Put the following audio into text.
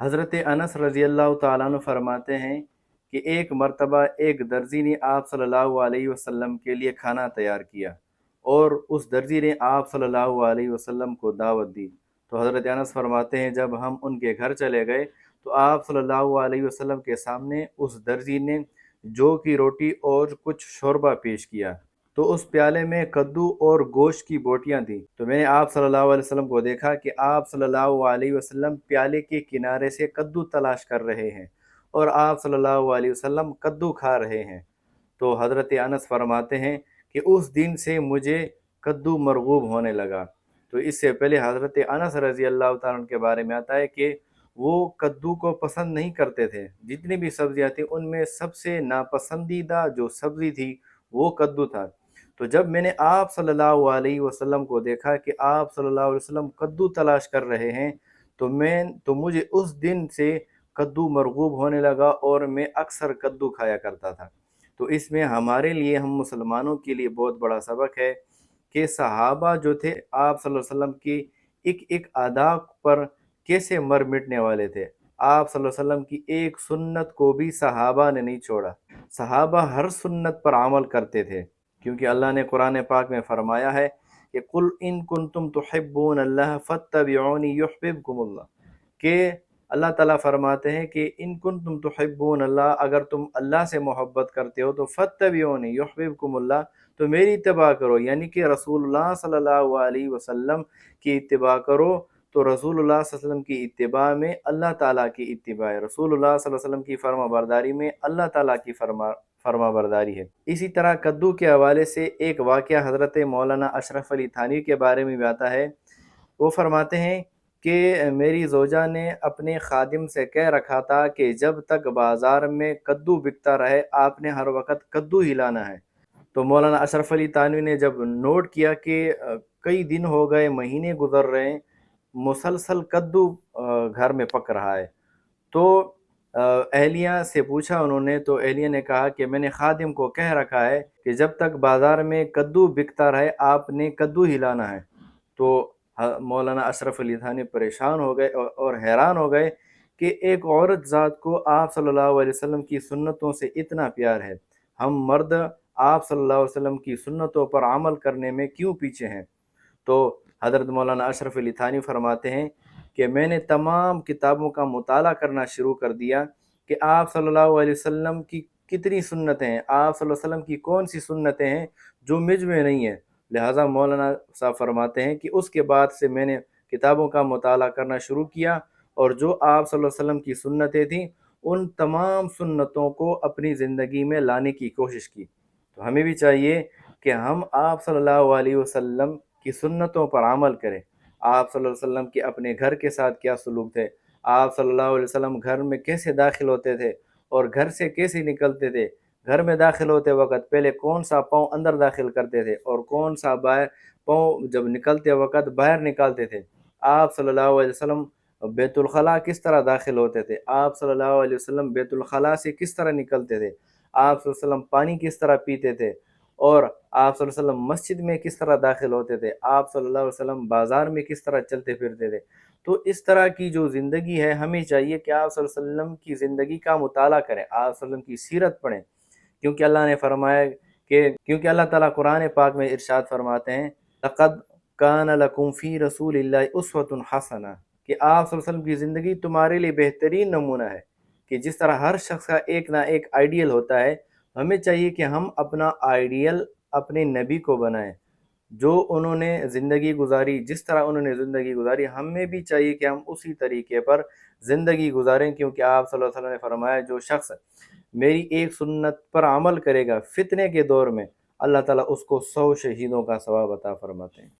حضرت انس رضی اللہ تعالیٰ عنہ فرماتے ہیں کہ ایک مرتبہ ایک درزی نے آپ صلی اللہ علیہ وسلم کے لیے کھانا تیار کیا اور اس درزی نے آپ صلی اللہ علیہ وسلم کو دعوت دی۔ تو حضرت انس فرماتے ہیں جب ہم ان کے گھر چلے گئے تو آپ صلی اللہ علیہ وسلم کے سامنے اس درزی نے جو کی روٹی اور کچھ شوربہ پیش کیا، تو اس پیالے میں کدو اور گوشت کی بوٹیاں تھیں۔ تو میں نے آپ صلی اللہ علیہ وسلم کو دیکھا کہ آپ صلی اللہ علیہ وسلم پیالے کے کنارے سے کدو تلاش کر رہے ہیں اور آپ صلی اللہ علیہ وسلم کدو کھا رہے ہیں۔ تو حضرت انس فرماتے ہیں کہ اس دن سے مجھے کدو مرغوب ہونے لگا۔ تو اس سے پہلے حضرت انس رضی اللہ تعالیٰ عنہ کے بارے میں آتا ہے کہ وہ کدو کو پسند نہیں کرتے تھے، جتنی بھی سبزیاں تھیں ان میں سب سے ناپسندیدہ جو سبزی تھی وہ کدو تھا۔ تو جب میں نے آپ صلی اللہ علیہ وسلم کو دیکھا کہ آپ صلی اللہ علیہ وسلم کدو تلاش کر رہے ہیں تو مجھے اس دن سے کدو مرغوب ہونے لگا اور میں اکثر کدو کھایا کرتا تھا۔ تو اس میں ہمارے لیے، ہم مسلمانوں کے لیے بہت بڑا سبق ہے کہ صحابہ جو تھے آپ صلی اللہ علیہ وسلم کی ایک ایک ادا پر کیسے مر مٹنے والے تھے۔ آپ صلی اللہ علیہ وسلم کی ایک سنت کو بھی صحابہ نے نہیں چھوڑا، صحابہ ہر سنت پر عمل کرتے تھے، کیونکہ اللہ نے قرآن پاک میں فرمایا ہے کہ قُلْ إِن كُنْتُمْ تُحِبُّونَ اللَّهَ فَاتَّبِعُونِي يُحْبِبْكُمُ اللَّهُ، کہ اللہ تعالیٰ فرماتے ہیں کہ ان کنتم تحبون اللہ، اگر تم اللہ سے محبت کرتے ہو تو فاتبعونی یحببکم اللہ، تو میری اتباع کرو، یعنی کہ رسول اللہ صلی اللہ علیہ وسلم کی اتباع کرو۔ تو رسول اللہ صلی اللہ علیہ وسلم کی اتباع میں اللہ تعالیٰ کی اتباع ہے، رسول اللہ صلی اللہ علیہ وسلم کی فرما برداری میں اللہ تعالیٰ کی فرما برداری ہے۔ اسی طرح کدو کے حوالے سے ایک واقعہ حضرت مولانا اشرف علی تھانوی کے بارے میں بھی آتا ہے۔ وہ فرماتے ہیں کہ میری زوجہ نے اپنے خادم سے کہہ رکھا تھا کہ جب تک بازار میں کدو بکتا رہے آپ نے ہر وقت کدو ہی لانا ہے۔ تو مولانا اشرف علی تھانوی نے جب نوٹ کیا کہ کئی دن ہو گئے، مہینے گزر رہے ہیں، مسلسل کدو گھر میں پک رہا ہے، تو اہلیہ سے پوچھا انہوں نے، تو اہلیہ نے کہا کہ میں نے خادم کو کہہ رکھا ہے کہ جب تک بازار میں کدو بکتا رہے آپ نے کدو ہی لانا ہے۔ تو مولانا اشرف علی تھانوی پریشان ہو گئے اور حیران ہو گئے کہ ایک عورت ذات کو آپ صلی اللہ علیہ وسلم کی سنتوں سے اتنا پیار ہے، ہم مرد آپ صلی اللہ علیہ وسلم کی سنتوں پر عمل کرنے میں کیوں پیچھے ہیں؟ تو حضرت مولانا اشرف علی تھانوی فرماتے ہیں کہ میں نے تمام کتابوں کا مطالعہ کرنا شروع کر دیا کہ آپ صلی اللہ علیہ وسلم کی کتنی سنتیں ہیں، آپ صلی اللہ علیہ وسلم کی کون سی سنتیں ہیں جو مجھ میں نہیں ہیں۔ لہٰذا مولانا صاحب فرماتے ہیں کہ اس کے بعد سے میں نے کتابوں کا مطالعہ کرنا شروع کیا اور جو آپ صلی اللہ علیہ وسلم کی سنتیں تھیں ان تمام سنتوں کو اپنی زندگی میں لانے کی کوشش کی۔ تو ہمیں بھی چاہیے کہ ہم آپ صلی اللہ علیہ وسلم کی سنتوں پر عمل کریں۔ آپ صلی اللہ علیہ وسلم کے اپنے گھر کے ساتھ کیا سلوک تھے، آپ صلی اللہ علیہ وسلم گھر میں کیسے داخل ہوتے تھے اور گھر سے کیسے نکلتے تھے، گھر میں داخل ہوتے وقت پہلے کون سا پاؤں اندر داخل کرتے تھے اور کون سا پاؤں جب نکلتے وقت باہر نکالتے تھے، آپ صلی اللہ علیہ وسلم بیت الخلاء کس طرح داخل ہوتے تھے، آپ صلی اللہ علیہ وسلم بیت الخلاء سے کس طرح نکلتے تھے، آپ صلی اللہ علیہ وسلم پانی کس طرح پیتے تھے، اور آپ صلی اللہ علیہ وسلم مسجد میں کس طرح داخل ہوتے تھے، آپ صلی اللہ علیہ وسلم بازار میں کس طرح چلتے پھرتے تھے۔ تو اس طرح کی جو زندگی ہے ہمیں چاہیے کہ آپ صلی اللہ علیہ وسلم کی زندگی کا مطالعہ کریں، آپ صلی اللہ علیہ وسلم کی سیرت پڑھیں، کیونکہ اللہ نے فرمایا کیونکہ اللہ تعالیٰ قرآن پاک میں ارشاد فرماتے ہیں لَقَدْ كَانَ لَكُمْ فِي رَسُولِ اللَّهِ أُسْوَةٌ حَسَنَةٌ، کہ آپ صلی اللہ علیہ وسلم کی زندگی تمہارے لیے بہترین نمونہ ہے۔ کہ جس طرح ہر شخص کا ایک نہ ایک آئیڈیل ہوتا ہے، ہمیں چاہیے کہ ہم اپنا آئیڈیل اپنے نبی کو بنائیں، جو انہوں نے زندگی گزاری، جس طرح انہوں نے زندگی گزاری ہمیں بھی چاہیے کہ ہم اسی طریقے پر زندگی گزاریں، کیونکہ آپ صلی اللہ علیہ وسلم نے فرمایا جو شخص میری ایک سنت پر عمل کرے گا فتنے کے دور میں، اللہ تعالیٰ اس کو 100 شہیدوں کا ثواب عطا فرماتے ہیں۔